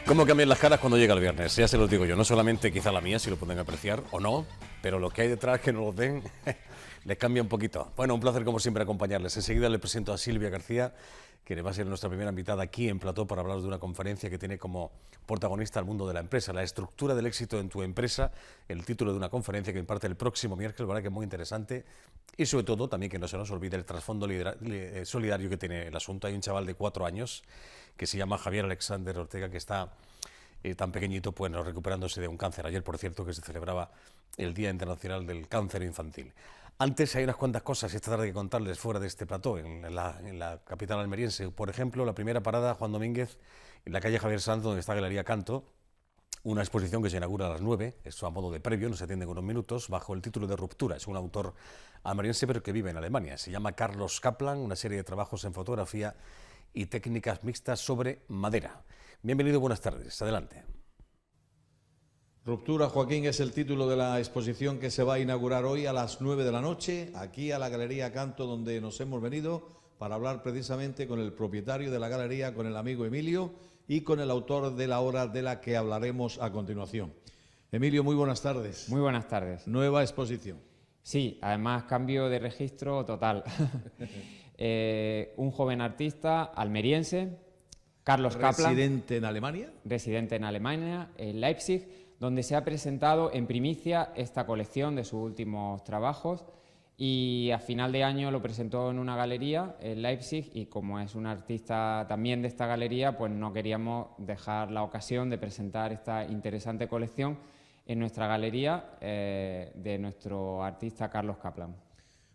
¿Cómo cambian las caras cuando llega el viernes? Ya se los digo yo, no solamente quizá la mía, si lo pueden apreciar o no, pero lo que hay detrás que no lo ven les cambia un poquito. Bueno, un placer como siempre acompañarles. Enseguida le presento a Silvia García, que va a ser nuestra primera invitada aquí en Plató para hablar de una conferencia que tiene como protagonista el mundo de la empresa, la estructura del éxito en tu empresa, el título de una conferencia que imparte el próximo miércoles, verdad que es muy interesante y sobre todo también que no se nos olvide el trasfondo solidario que tiene el asunto. Hay un chaval de 4 años que se llama Javier Alexander Ortega, que está tan pequeñito, pues recuperándose de un cáncer. Ayer, por cierto, que se celebraba el Día Internacional del Cáncer Infantil. Antes hay unas cuantas cosas esta tarde que contarles fuera de este plató, en la capital almeriense. Por ejemplo, la primera parada, Juan Domínguez, en la calle Javier Sanz, donde está Galería Canto, una exposición que se inaugura a las 9, esto a modo de previo, nos atienden unos minutos, bajo el título de Ruptura. Es un autor almeriense, pero que vive en Alemania. Se llama Carlos Kaplan, una serie de trabajos en fotografía y técnicas mixtas sobre madera. Bienvenido, buenas tardes. Adelante. Ruptura, Joaquín, es el título de la exposición que se va a inaugurar hoy a las 9 de la noche, aquí a la Galería Canto, donde nos hemos venido para hablar precisamente con el propietario de la galería, con el amigo Emilio y con el autor de la obra de la que hablaremos a continuación. Emilio, muy buenas tardes. Muy buenas tardes. Nueva exposición. Sí, además cambio de registro total. Un joven artista almeriense, Carlos Kaplan. ¿Residente en Alemania? Residente en Alemania, en Leipzig, donde se ha presentado en primicia esta colección de sus últimos trabajos y a final de año lo presentó en una galería en Leipzig y como es un artista también de esta galería, pues no queríamos dejar la ocasión de presentar esta interesante colección en nuestra galería de nuestro artista Carlos Kaplan.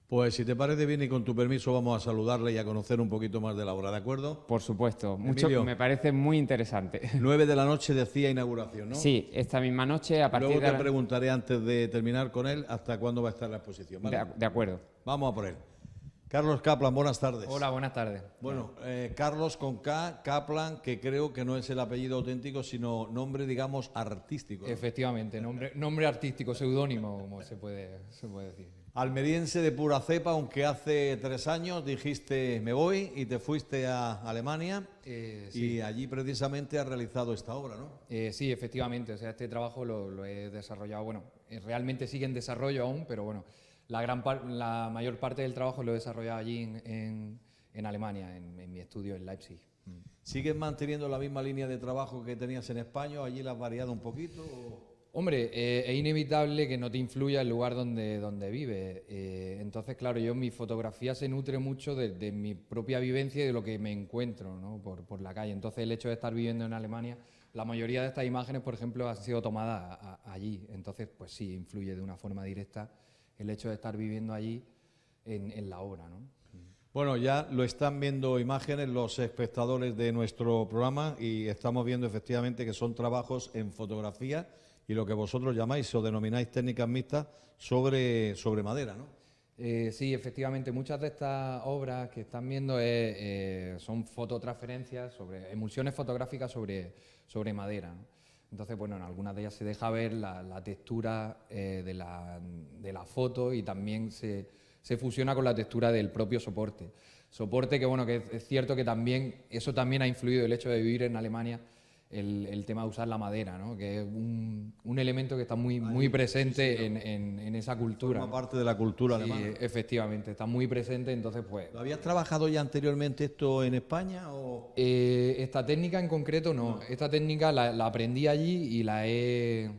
Pues si te parece bien y con tu permiso vamos a saludarle y a conocer un poquito más de la obra, ¿de acuerdo? Por supuesto, Emilio, me parece muy interesante. 9 de la noche decía inauguración, ¿no? Sí, esta misma noche a partir Luego de te preguntaré antes de terminar con él hasta cuándo va a estar la exposición, ¿vale? De acuerdo. Vamos a por él. Carlos Kaplan, buenas tardes. Hola, buenas tardes. Bueno, Carlos con K, Kaplan, que creo que no es el apellido auténtico, sino nombre, digamos, artístico, ¿no? Efectivamente, nombre artístico, seudónimo, como se puede decir. Almeriense de pura cepa, aunque hace 3 años dijiste me voy y te fuiste a Alemania Sí. y allí precisamente has realizado esta obra, ¿no? Sí, efectivamente, o sea, este trabajo lo he desarrollado, bueno, realmente sigue en desarrollo aún, pero bueno, la mayor parte del trabajo lo he desarrollado allí en Alemania, en mi estudio en Leipzig. ¿Sigues manteniendo la misma línea de trabajo que tenías en España o allí la has variado un poquito? Hombre, es inevitable que no te influya el lugar donde vives. Entonces, claro, mi fotografía se nutre mucho de mi propia vivencia y de lo que me encuentro, ¿no? por la calle. Entonces, el hecho de estar viviendo en Alemania, la mayoría de estas imágenes, por ejemplo, han sido tomadas allí. Entonces, pues sí, influye de una forma directa el hecho de estar viviendo allí en la obra, ¿no? Bueno, ya lo están viendo imágenes los espectadores de nuestro programa y estamos viendo efectivamente que son trabajos en fotografía y lo que vosotros llamáis o denomináis técnicas mixtas sobre madera, ¿no? Sí, efectivamente, muchas de estas obras que están viendo son fototransferencias, emulsiones fotográficas sobre madera, ¿no? Entonces, bueno, en algunas de ellas se deja ver la textura de la foto y también se fusiona con la textura del propio soporte. Soporte que, bueno, que es cierto que eso también ha influido el hecho de vivir en Alemania, el tema de usar la madera, ¿no? Que es un elemento que está muy presente sí, en esa cultura. Forma parte de la cultura Sí, alemana. efectivamente, está muy presente, entonces pues... ¿Lo habías trabajado ya anteriormente esto en España o...? Esta técnica en concreto no. Esta técnica la aprendí allí y la he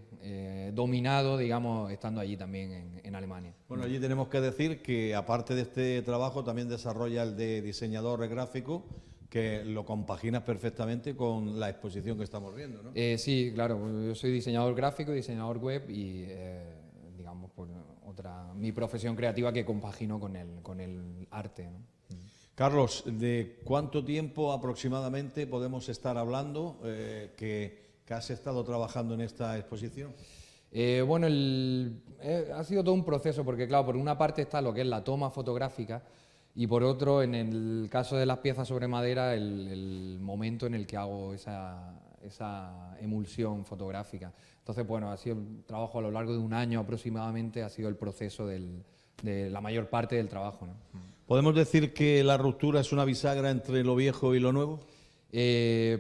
dominado, digamos, estando allí también en Alemania. Bueno, allí tenemos que decir que aparte de este trabajo también desarrolla el de diseñador gráfico, que lo compaginas perfectamente con la exposición que estamos viendo, ¿no? Sí, claro, yo soy diseñador gráfico, diseñador web y, digamos, pues, mi profesión creativa que compagino con el arte, ¿no? Carlos, ¿de cuánto tiempo aproximadamente podemos estar hablando que has estado trabajando en esta exposición? Bueno, ha sido todo un proceso porque, claro, por una parte está lo que es la toma fotográfica y por otro, en el caso de las piezas sobre madera, el momento en el que hago esa emulsión fotográfica. Entonces, bueno, ha sido un trabajo a lo largo de un año aproximadamente, ha sido el proceso de la mayor parte del trabajo, ¿no? ¿Podemos decir que la ruptura es una bisagra entre lo viejo y lo nuevo?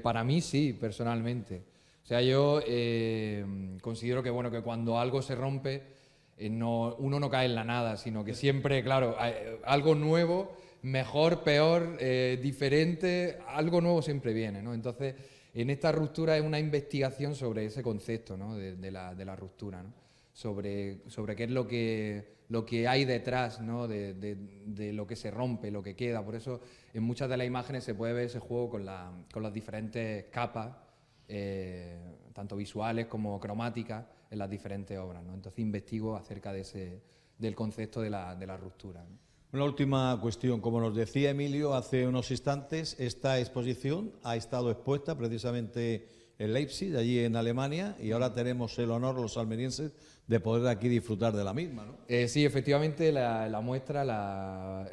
Para mí sí, personalmente. sea, yo considero que, bueno, que cuando algo se rompe, uno no cae en la nada, sino que siempre, claro, algo nuevo, mejor, peor, diferente, algo nuevo siempre viene, ¿no? Entonces, en esta ruptura es una investigación sobre ese concepto, ¿no? de la ruptura, ¿no? Sobre qué es lo que hay detrás, ¿no? de lo que se rompe, lo que queda. Por eso en muchas de las imágenes se puede ver ese juego con las diferentes capas, tanto visuales como cromáticas, en las diferentes obras, ¿no? Entonces investigo acerca del concepto de la ruptura, ¿no? Una última cuestión. Como nos decía Emilio hace unos instantes, esta exposición ha estado expuesta precisamente en Leipzig, allí en Alemania, y ahora tenemos el honor, los almerienses, de poder aquí disfrutar de la misma, ¿no? Sí, efectivamente, la muestra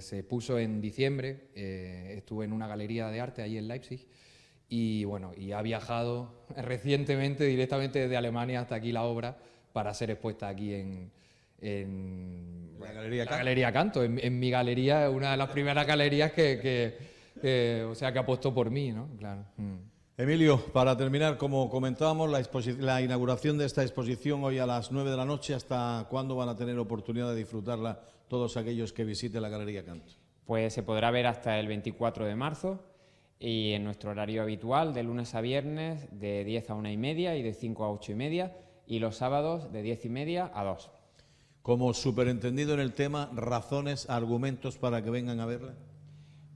se puso en diciembre, estuve en una galería de arte allí en Leipzig, y bueno, y ha viajado recientemente directamente desde Alemania hasta aquí la obra para ser expuesta aquí en La Galería Canto. Galería Canto, en mi galería, una de las primeras galerías que apostó por mí, ¿no? Claro. Emilio, para terminar, como comentábamos, la inauguración de esta exposición hoy a las 9 de la noche, ¿hasta cuándo van a tener oportunidad de disfrutarla todos aquellos que visiten la Galería Canto? Pues se podrá ver hasta el 24 de marzo y en nuestro horario habitual, de lunes a viernes, de 10 a 1:30 y de 5 a 8:30, y los sábados de 10:30 a 2. Como superentendido en el tema, razones, argumentos para que vengan a verla.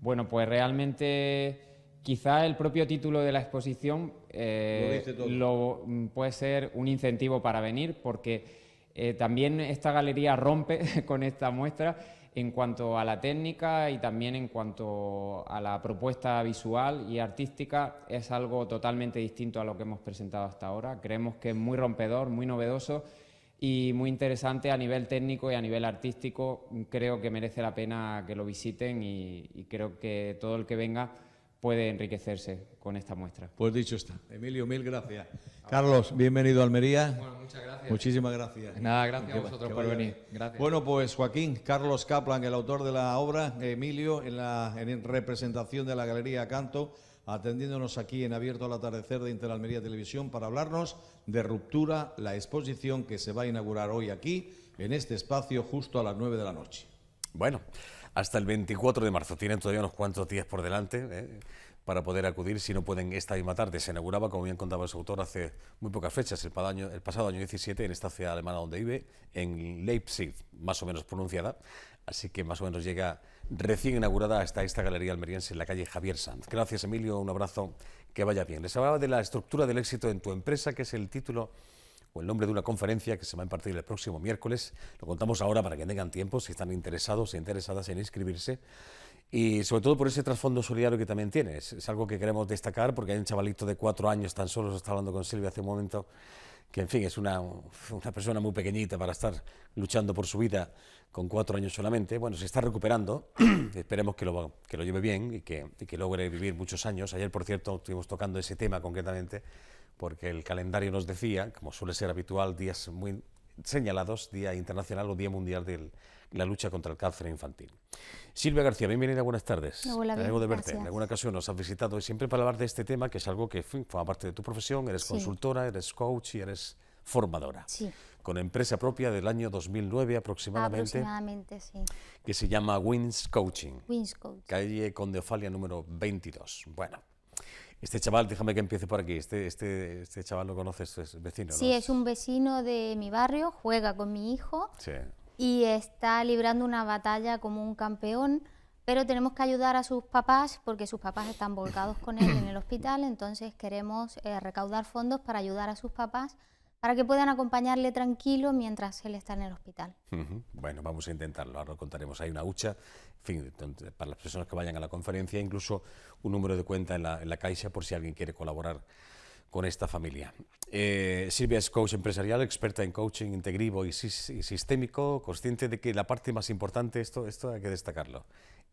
Bueno, pues realmente quizá el propio título de la exposición dice todo. puede ser un incentivo para venir, porque también esta galería rompe con esta muestra en cuanto a la técnica y también en cuanto a la propuesta visual y artística. Es algo totalmente distinto a lo que hemos presentado hasta ahora. Creemos que es muy rompedor, muy novedoso y muy interesante a nivel técnico y a nivel artístico. Creo que merece la pena que lo visiten y creo que todo el que venga puede enriquecerse con esta muestra. Pues dicho está. Emilio, mil gracias. Carlos, bienvenido a Almería. Bueno, muchas gracias. Muchísimas gracias. Nada, gracias a Que vosotros por vaya venir. bien. Gracias. Bueno, pues Joaquín, Carlos Kaplan, el autor de la obra, Emilio, en representación de la Galería Canto, atendiéndonos aquí en Abierto al Atardecer de Interalmería Televisión para hablarnos de Ruptura, la exposición que se va a inaugurar hoy aquí, en este espacio, justo a las 9 de la noche. Bueno, hasta el 24 de marzo. Tienen todavía unos cuantos días por delante para poder acudir. Si no pueden, esta misma tarde se inauguraba, como bien contaba su autor, hace muy pocas fechas, el pasado año 17, en esta ciudad alemana donde vive, en Leipzig, más o menos pronunciada. Así que más o menos llega recién inaugurada hasta esta galería almeriense en la calle Javier Sanz. Gracias, Emilio, un abrazo, que vaya bien. Les hablaba de la estructura del éxito en tu empresa, que es el título o el nombre de una conferencia que se va a impartir el próximo miércoles. Lo contamos ahora para que tengan tiempo, si están interesados e interesadas en inscribirse. Y sobre todo por ese trasfondo solidario que también tiene. Es algo que queremos destacar porque hay un chavalito de 4 años tan solo, se está hablando con Silvia hace un momento, que en fin es una persona muy pequeñita para estar luchando por su vida con 4 años solamente. Bueno, se está recuperando, esperemos que lo lleve bien y que logre vivir muchos años. Ayer, por cierto, estuvimos tocando ese tema concretamente, porque el calendario nos decía, como suele ser habitual, días muy señalados, Día Internacional o Día Mundial de la lucha contra el cáncer infantil. Silvia García, bienvenida, buenas tardes. Hola, Me alegro de verte. gracias. En alguna ocasión nos has visitado y siempre para hablar de este tema, que es algo que forma parte de tu profesión. Eres Sí. consultora, eres coach y eres formadora. Sí, Con empresa propia del año 2009 aproximadamente, sí. que se llama Wins Coaching, Wins Coach. calle Conde Ofalia número 22. Bueno, este chaval, déjame que empiece por aquí. Este chaval lo conoces, es vecino, Sí, ¿no? es un vecino de mi barrio, juega con mi hijo Sí. y está librando una batalla como un campeón, pero tenemos que ayudar a sus papás porque sus papás están volcados con él en el hospital, entonces queremos recaudar fondos para ayudar a sus papás para que puedan acompañarle tranquilo mientras él está en el hospital. Ujú. Bueno, vamos a intentarlo, ahora lo contaremos. Hay una hucha, en fin, para las personas que vayan a la conferencia, incluso un número de cuenta en la Caixa por si alguien quiere colaborar con esta familia. Silvia es coach empresarial, experta en coaching integrativo y sistémico, consciente de que la parte más importante, esto hay que destacarlo,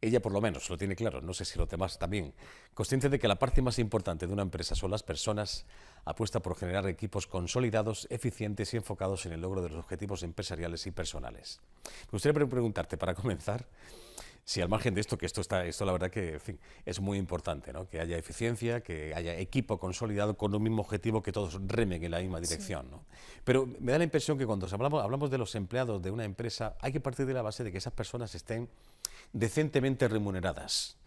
ella por lo menos lo tiene claro, no sé si los demás también, consciente de que la parte más importante de una empresa son las personas, apuesta por generar equipos consolidados, eficientes y enfocados en el logro de los objetivos empresariales y personales. Me gustaría preguntarte, para comenzar, Sí, al margen de esto, que esto la verdad que, en fin, es muy importante, ¿no? Que haya eficiencia, que haya equipo consolidado con un mismo objetivo, que todos remen en la misma dirección, ¿no? Pero me da la impresión que cuando hablamos de los empleados de una empresa, hay que partir de la base de que esas personas estén decentemente remuneradas,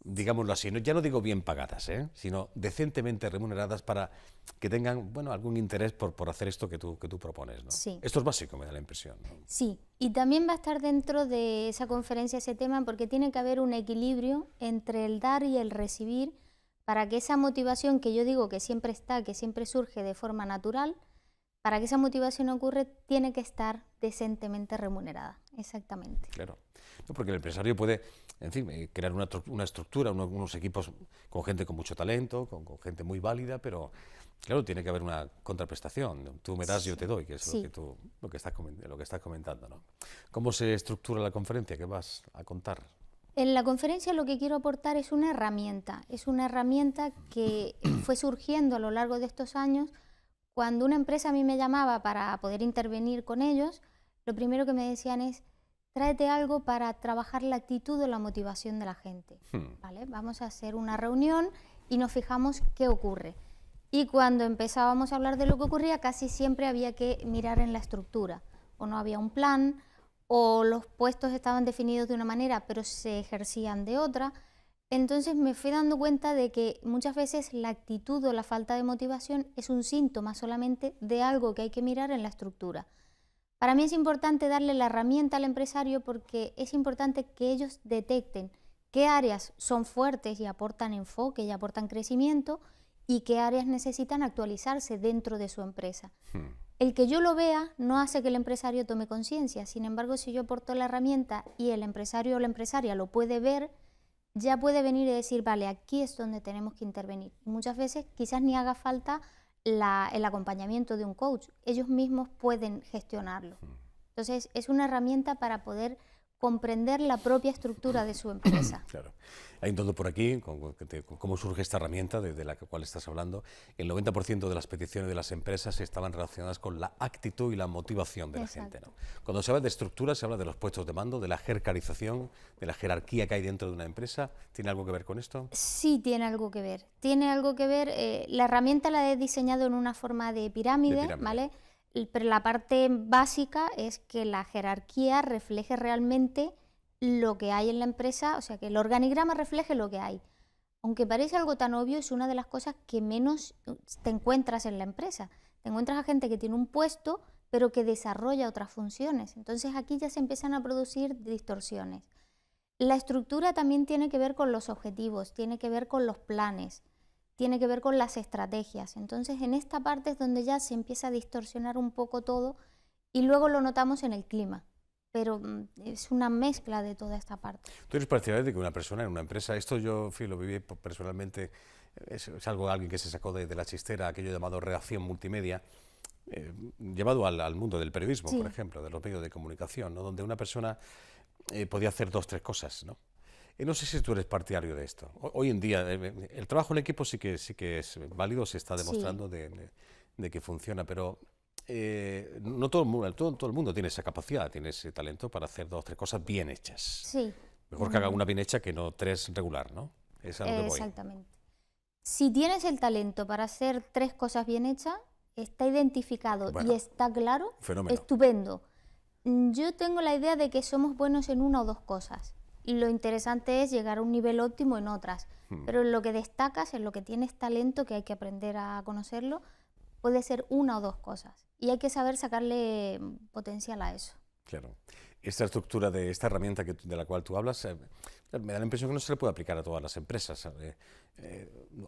digámoslo así, ya no digo bien pagadas, sino decentemente remuneradas para que tengan, bueno, algún interés por hacer esto que tú propones, ¿no? Sí. Esto es básico, me da la impresión, ¿no? Sí, y también va a estar dentro de esa conferencia ese tema porque tiene que haber un equilibrio entre el dar y el recibir para que esa motivación que yo digo que siempre está, que siempre surge de forma natural, para que esa motivación ocurra tiene que estar decentemente remunerada, exactamente. Claro, no, porque el empresario puede, en fin, crear una estructura, unos equipos con gente con mucho talento, con gente muy válida, pero claro, tiene que haber una contraprestación. Tú me das, yo te doy, que es Sí. lo que estás comentando, ¿no? ¿Cómo se estructura la conferencia que vas a contar? En la conferencia lo que quiero aportar es una herramienta que fue surgiendo a lo largo de estos años. Cuando una empresa a mí me llamaba para poder intervenir con ellos, lo primero que me decían es, tráete algo para trabajar la actitud o la motivación de la gente. ¿Vale? Vamos a hacer una reunión y nos fijamos qué ocurre. Y cuando empezábamos a hablar de lo que ocurría, casi siempre había que mirar en la estructura. O no había un plan, o los puestos estaban definidos de una manera, pero se ejercían de otra. Entonces me fui dando cuenta de que muchas veces la actitud o la falta de motivación es un síntoma solamente de algo que hay que mirar en la estructura. Para mí es importante darle la herramienta al empresario porque es importante que ellos detecten qué áreas son fuertes y aportan enfoque y aportan crecimiento y qué áreas necesitan actualizarse dentro de su empresa. El que yo lo vea no hace que el empresario tome conciencia, sin embargo, si yo aporto la herramienta y el empresario o la empresaria lo puede ver, ya puede venir y decir, vale, aquí es donde tenemos que intervenir. Y muchas veces quizás ni haga falta el acompañamiento de un coach, ellos mismos pueden gestionarlo. Entonces, es una herramienta para poder comprender la propia estructura de su empresa. Claro. Hay un todo por aquí, cómo surge esta herramienta de la cual estás hablando. El 90% de las peticiones de las empresas estaban relacionadas con la actitud y la motivación de la gente, ¿no? Cuando se habla de estructura, se habla de los puestos de mando, de la jerarquización, de la jerarquía que hay dentro de una empresa. ¿Tiene algo que ver con esto? Sí, tiene algo que ver. Tiene algo que ver. La herramienta la he diseñado en una forma de pirámide, ¿vale? Pero la parte básica es que la jerarquía refleje realmente lo que hay en la empresa, o sea, que el organigrama refleje lo que hay. Aunque parece algo tan obvio, es una de las cosas que menos te encuentras en la empresa. Te encuentras a gente que tiene un puesto, pero que desarrolla otras funciones. Entonces aquí ya se empiezan a producir distorsiones. La estructura también tiene que ver con los objetivos, tiene que ver con los planes, tiene que ver con las estrategias. Entonces, en esta parte es donde ya se empieza a distorsionar un poco todo y luego lo notamos en el clima. Pero es una mezcla de toda esta parte. Tú eres partidario de que una persona en una empresa, esto yo lo viví personalmente, es alguien que se sacó de la chistera, aquello llamado redacción multimedia, llevado al mundo del periodismo, por ejemplo, de los medios de comunicación, ¿no? Donde una persona podía hacer 2 o 3 cosas, ¿no? No sé si tú eres partidario de esto. Hoy en día el trabajo en equipo sí que es válido, se está demostrando de que funciona, pero no todo el mundo tiene esa capacidad, tiene ese talento para hacer 2 o 3 cosas bien hechas. Sí. Mejor que haga una bien hecha que no 3 regular, ¿no? Es a lo que voy. Exactamente. Si tienes el talento para hacer 3 cosas bien hechas, está identificado y está claro, fenómeno. Estupendo. Yo tengo la idea de que somos buenos en 1 o 2 cosas. Lo interesante es llegar a un nivel óptimo en otras, pero en lo que destacas, en lo que tienes talento, que hay que aprender a conocerlo, puede ser 1 o 2 cosas. Y hay que saber sacarle potencial a eso. Claro. Esta estructura de esta herramienta de la cual tú hablas, me da la impresión que no se le puede aplicar a todas las empresas.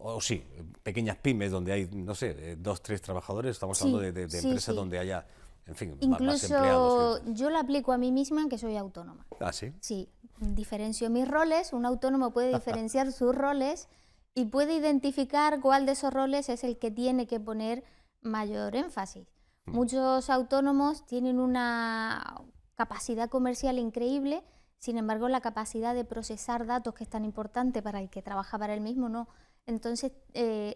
O sí, pequeñas pymes donde hay, no sé, 2 o 3 trabajadores, estamos hablando de empresas donde haya, en fin, más empleados. Incluso yo lo aplico a mí misma, que soy autónoma. ¿Ah, sí? Sí, diferencio mis roles, un autónomo puede diferenciar sus roles y puede identificar cuál de esos roles es el que tiene que poner mayor énfasis. Muchos autónomos tienen una capacidad comercial increíble, sin embargo la capacidad de procesar datos, que es tan importante para el que trabaja para él mismo, no. Entonces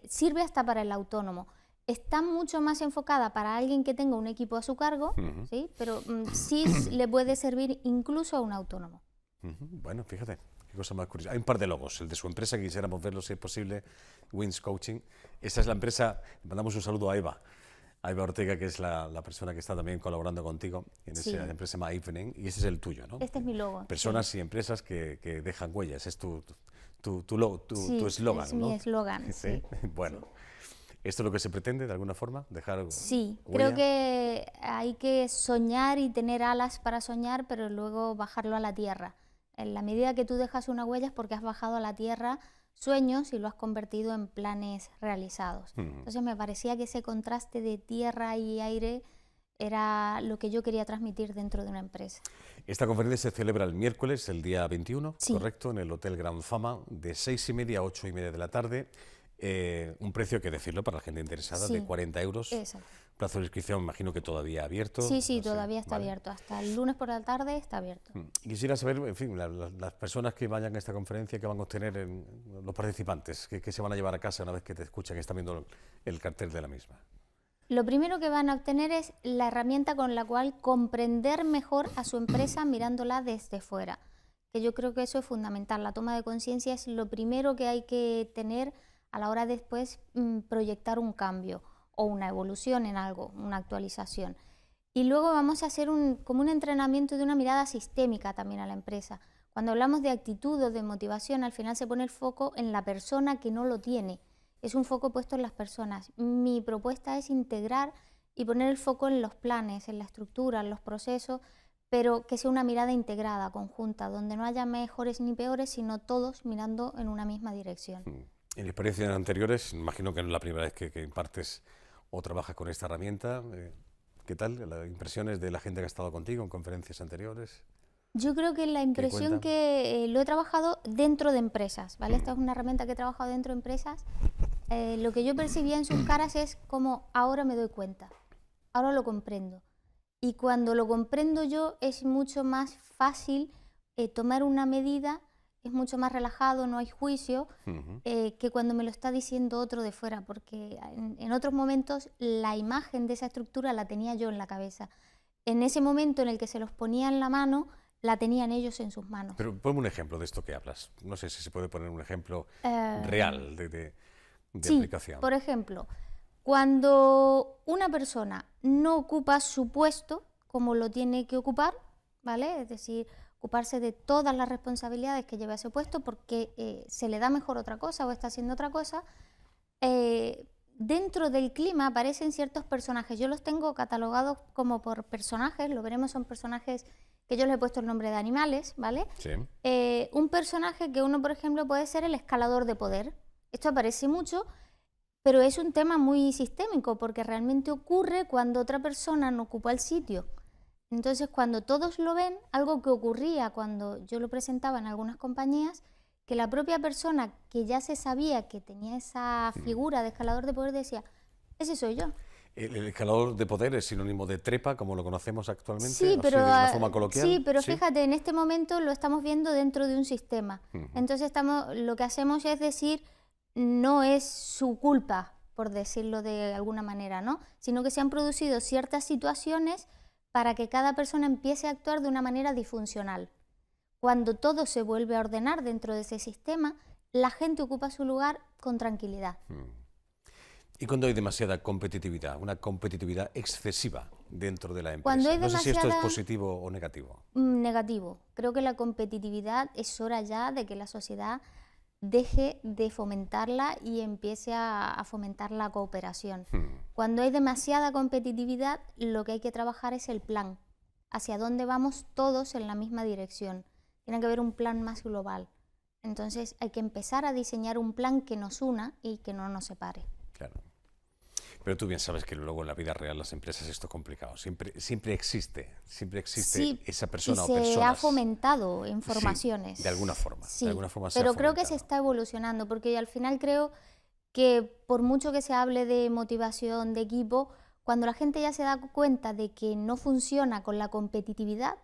sirve hasta para el autónomo. Está mucho más enfocada para alguien que tenga un equipo a su cargo, ¿sí? Pero sí le puede servir incluso a un autónomo. Bueno, fíjate, qué cosa más curiosa. Hay un par de logos, el de su empresa, que quisiéramos verlo si es posible, Wins Coaching. Esta es la empresa, le mandamos un saludo a Eva Ortega, que es la persona que está también colaborando contigo en Sí. esa empresa My Evening, y ese es el tuyo, ¿no? Este es mi logo. Personas y empresas que dejan huellas, es tu eslogan, es ¿no? mi eslogan, sí. Bueno, ¿esto es lo que se pretende de alguna forma? ¿Dejar Sí, huella? creo que hay que soñar y tener alas para soñar, pero luego bajarlo a la tierra. En la medida que tú dejas una huella es porque has bajado a la tierra sueños y lo has convertido en planes realizados. Entonces me parecía que ese contraste de tierra y aire era lo que yo quería transmitir dentro de una empresa. Esta conferencia se celebra el miércoles, el día 21, Sí. correcto, en el Hotel Gran Fama, de 6:30 a 8:30 de la tarde. Un precio, que decirlo, para la gente interesada, Sí. de 40 euros. Exacto. Plazo de inscripción, imagino que todavía abierto. Sí, sí, no sé, todavía está ¿vale? abierto. Hasta el lunes por la tarde está abierto. Quisiera saber, en fin, las personas que vayan a esta conferencia, que van a obtener los participantes, que se van a llevar a casa una vez que te escuchan y están viendo el cartel de la misma. Lo primero que van a obtener es la herramienta con la cual comprender mejor a su empresa mirándola desde fuera, que yo creo que eso es fundamental. La toma de conciencia es lo primero que hay que tener a la hora de después proyectar un cambio o una evolución en algo, una actualización. Y luego vamos a hacer como un entrenamiento de una mirada sistémica también a la empresa. Cuando hablamos de actitud o de motivación, al final se pone el foco en la persona que no lo tiene. Es un foco puesto en las personas. Mi propuesta es integrar y poner el foco en los planes, en la estructura, en los procesos, pero que sea una mirada integrada, conjunta, donde no haya mejores ni peores, sino todos mirando en una misma dirección. En experiencias anteriores, imagino que no es la primera vez que impartes o trabajas con esta herramienta. ¿Qué tal? ¿Las impresiones de la gente que ha estado contigo en conferencias anteriores? Yo creo que la impresión cuentan? que lo he trabajado dentro de empresas, ¿vale? Esta es una herramienta que he trabajado dentro de empresas. Lo que yo percibía en sus caras es como ahora me doy cuenta, ahora lo comprendo. Y cuando lo comprendo yo es mucho más fácil tomar una medida, es mucho más relajado, no hay juicio, que cuando me lo está diciendo otro de fuera, porque en otros momentos la imagen de esa estructura la tenía yo en la cabeza. En ese momento en el que se los ponía en la mano, la tenían ellos en sus manos. Pero ponme un ejemplo de esto que hablas. No sé si se puede poner un ejemplo real de Sí, aplicación. por ejemplo, cuando una persona no ocupa su puesto como lo tiene que ocupar, ¿vale? Es decir, ocuparse de todas las responsabilidades que lleva ese puesto porque se le da mejor otra cosa o está haciendo otra cosa, dentro del clima aparecen ciertos personajes. Yo los tengo catalogados como por personajes, lo veremos, son personajes que yo les he puesto el nombre de animales, ¿vale? Sí. Un personaje que uno, por ejemplo, puede ser el escalador de poder. Esto aparece mucho, pero es un tema muy sistémico porque realmente ocurre cuando otra persona no ocupa el sitio. Entonces, cuando todos lo ven, algo que ocurría cuando yo lo presentaba en algunas compañías, que la propia persona que ya se sabía que tenía esa figura de escalador de poder decía, ese soy yo. El escalador de poder es sinónimo de trepa, como lo conocemos actualmente, Sí, así pero, de una forma coloquial. sí, pero fíjate, en este momento lo estamos viendo dentro de un sistema. Entonces lo que hacemos es decir, no es su culpa, por decirlo de alguna manera, ¿no? Sino que se han producido ciertas situaciones para que cada persona empiece a actuar de una manera disfuncional. Cuando todo se vuelve a ordenar dentro de ese sistema, la gente ocupa su lugar con tranquilidad. Y cuando hay demasiada competitividad, una competitividad excesiva dentro de la empresa. Cuando hay No sé si esto es demasiada- positivo o negativo. Negativo. Creo que la competitividad es hora ya de que la sociedad deje de fomentarla y empiece a fomentar la cooperación. Cuando hay demasiada competitividad, lo que hay que trabajar es el plan, hacia dónde vamos todos en la misma dirección. Tiene que haber un plan más global. Entonces hay que empezar a diseñar un plan que nos una y que no nos separe. Claro. Pero tú bien sabes que luego en la vida real, las empresas, esto es complicado. Siempre existe Sí, esa persona y o se personas. ha fomentado en Sí, formaciones. de alguna forma. Sí, De alguna forma se ha pero creo que se fomentado. está evolucionando, porque al final creo que por mucho que se hable de motivación, de equipo, cuando la gente ya se da cuenta de que no funciona con la competitividad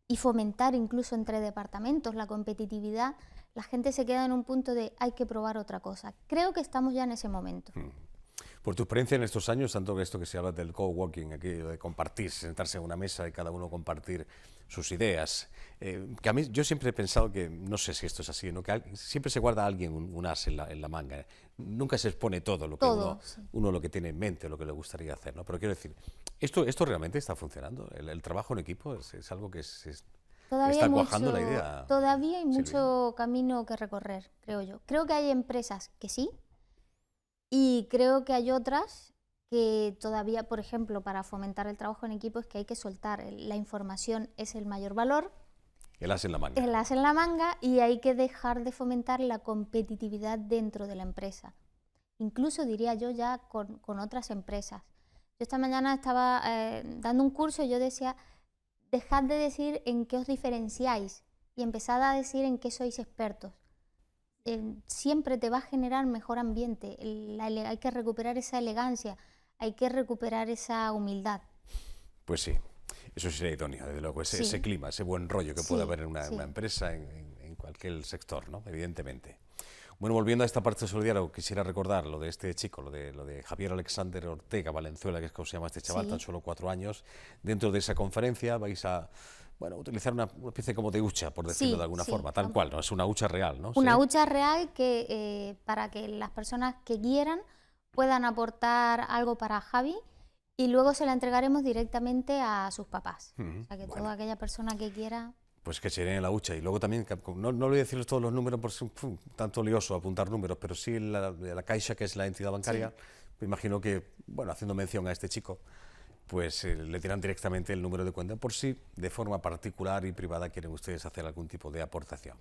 y fomentar incluso entre departamentos la competitividad, la gente se queda en un punto de hay que probar otra cosa. Creo que estamos ya en ese momento. Por tu experiencia en estos años, tanto que esto que se habla del coworking, aquí, de compartir, sentarse en una mesa y cada uno compartir sus ideas, que a mí yo siempre he pensado que, no sé si esto es así, ¿no? Que siempre se guarda a alguien un as en la manga, nunca se expone todo lo que Todo, sí. uno lo que tiene en mente, lo que le gustaría hacer, ¿no? Pero quiero decir, esto realmente está funcionando, el trabajo en equipo es algo que Todavía está hay cuajando la mucho, idea. todavía hay Silvia. mucho camino que recorrer, creo yo. Creo que hay empresas que sí, y creo que hay otras que todavía, por ejemplo, para fomentar el trabajo en equipo es que hay que soltar. La información es el mayor valor, El as en la manga. el as en la manga, y hay que dejar de fomentar la competitividad dentro de la empresa. Incluso diría yo ya con otras empresas. Yo esta mañana estaba dando un curso y yo decía, dejad de decir en qué os diferenciáis y empezad a decir en qué sois expertos. Siempre te va a generar mejor ambiente, hay que recuperar esa elegancia, hay que recuperar esa humildad. Pues sí, eso sería idóneo, desde luego, Sí. ese clima, ese buen rollo que Sí, puede haber en una sí. empresa, en cualquier sector, ¿no? Evidentemente. Bueno, volviendo a esta parte solidaria, quisiera recordar lo de este chico, lo de Javier Alexander Ortega Valenzuela, que es como se llama este chaval, Sí. tan solo 4 años. Dentro de esa conferencia vais a, bueno, utilizar una especie como de hucha, por decirlo Sí, de alguna sí, forma, tal vamos. cual, ¿no? Es una hucha real, ¿no? Una Sí. hucha real que para que las personas que quieran puedan aportar algo para Javi y luego se la entregaremos directamente a sus papás. Ujú, O sea que bueno. toda aquella persona que quiera... Pues que se llene la hucha. Y luego también, no voy a decirles todos los números por ser tanto lioso apuntar números, pero sí la Caixa, que es la entidad bancaria, me imagino que, bueno, haciendo mención a este chico, pues le tiran directamente el número de cuenta por si de forma particular y privada quieren ustedes hacer algún tipo de aportación.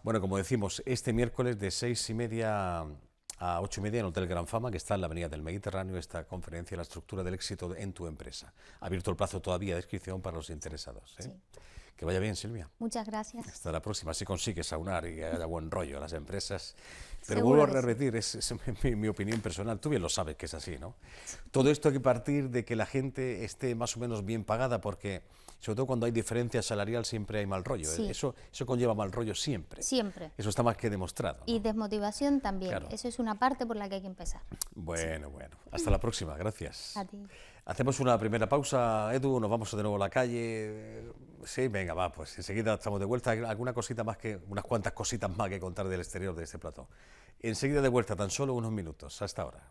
Bueno, como decimos, este miércoles de 6:30 a 8:30 en Hotel Gran Fama, que está en la Avenida del Mediterráneo, esta conferencia, la estructura del éxito en tu empresa. Abierto el plazo todavía de inscripción para los interesados, ¿eh? Sí. Que vaya bien, Silvia. Muchas gracias. Hasta la próxima, si consigues aunar y que haya buen rollo a las empresas. Pero Seguro vuelvo a que sí. repetir, es mi opinión personal, tú bien lo sabes que es así, ¿no? Todo esto hay que partir de que la gente esté más o menos bien pagada, porque sobre todo cuando hay diferencia salarial siempre hay mal rollo. Sí. Eso conlleva mal rollo siempre. Siempre. Eso está más que demostrado, ¿no? Y desmotivación también. Claro. Eso es una parte por la que hay que empezar. Bueno. Hasta la próxima, gracias. A ti. Hacemos una primera pausa, Edu, nos vamos de nuevo a la calle. Sí, venga, va, pues enseguida estamos de vuelta. Alguna cosita más unas cuantas cositas más que contar del exterior de este plató. Enseguida de vuelta, tan solo unos minutos. Hasta ahora.